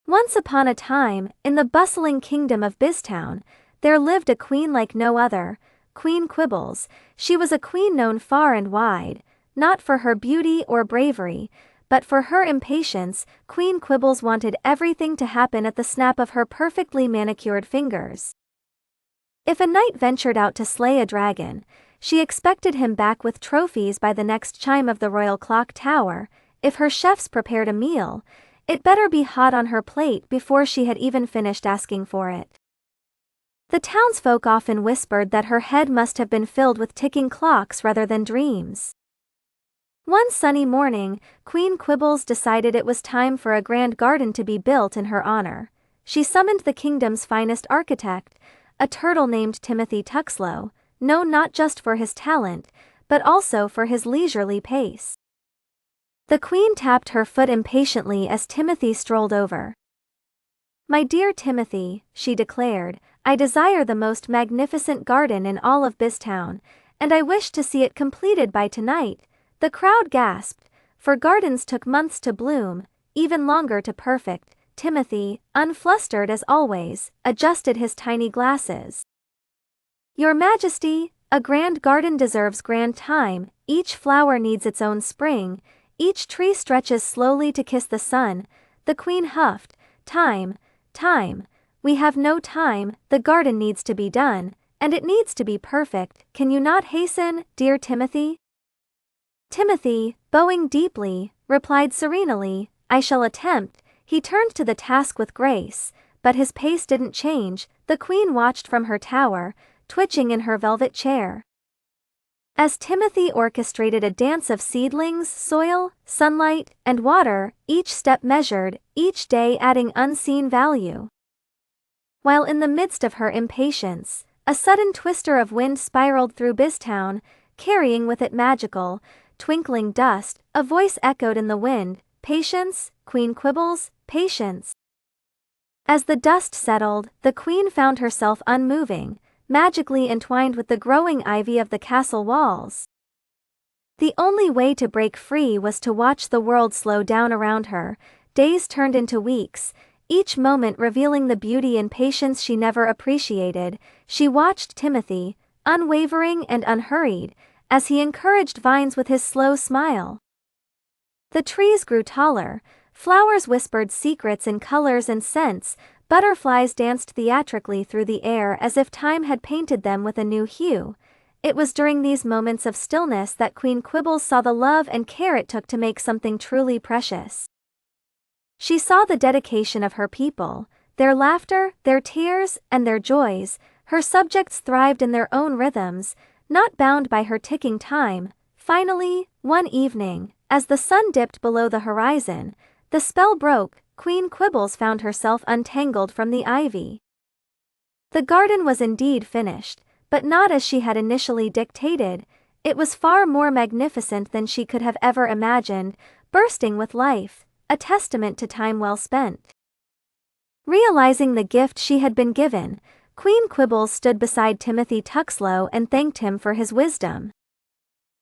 Once upon a time, in the bustling kingdom of Busytown, there lived a queen like no other, Queen Quibbles. She was a queen known far and wide, not for her beauty or bravery, but for her impatience. Queen Quibbles wanted everything to happen at the snap of her perfectly manicured fingers. If a knight ventured out to slay a dragon, she expected him back with trophies by the next chime of the royal clock tower. If her chefs prepared a meal, it better be hot on her plate before she had even finished asking for it. The townsfolk often whispered that her head must have been filled with ticking clocks rather than dreams. One sunny morning, Queen Quibbles decided it was time for a grand garden to be built in her honor. She summoned the kingdom's finest architect, a turtle named Timothy Tuckslow, known not just for his talent, but also for his leisurely pace. The queen tapped her foot impatiently as Timothy strolled over. "My dear Timothy," she declared, "I desire the most magnificent garden in all of Busytown, and I wish to see it completed by tonight." The crowd gasped, for gardens took months to bloom, even longer to perfect. Timothy, unflustered as always, adjusted his tiny glasses. "Your Majesty, a grand garden deserves grand time. Each flower needs its own spring. Each tree stretches slowly to kiss the sun." The queen huffed. Time. We have no time. The garden needs to be done, and it needs to be perfect. Can you not hasten, dear Timothy?" Timothy, bowing deeply, replied serenely, "I shall attempt." He turned to the task with grace, but his pace didn't change. The queen watched from her tower, twitching in her velvet chair. As Timothy orchestrated a dance of seedlings, soil, sunlight, and water, each step measured, each day adding unseen value. While in the midst of her impatience, a sudden twister of wind spiraled through Busytown, carrying with it magical, twinkling dust. A voice echoed in the wind, "Patience, Queen Quibbles, patience." As the dust settled, the queen found herself unmoving, magically entwined with the growing ivy of the castle walls. The only way to break free was to watch the world slow down around her. Days turned into weeks, each moment revealing the beauty and patience she never appreciated. She watched Timothy, unwavering and unhurried, as he encouraged vines with his slow smile. The trees grew taller, flowers whispered secrets in colors and scents, butterflies danced theatrically through the air as if time had painted them with a new hue. It was during these moments of stillness that Queen Quibbles saw the love and care it took to make something truly precious. She saw the dedication of her people, their laughter, their tears, and their joys. Her subjects thrived in their own rhythms, not bound by her ticking time. Finally, one evening, as the sun dipped below the horizon, the spell broke. Queen Quibbles found herself untangled from the ivy. The garden was indeed finished, but not as she had initially dictated. It was far more magnificent than she could have ever imagined, bursting with life, a testament to time well spent. Realizing the gift she had been given, Queen Quibbles stood beside Timothy Tuckslow and thanked him for his wisdom.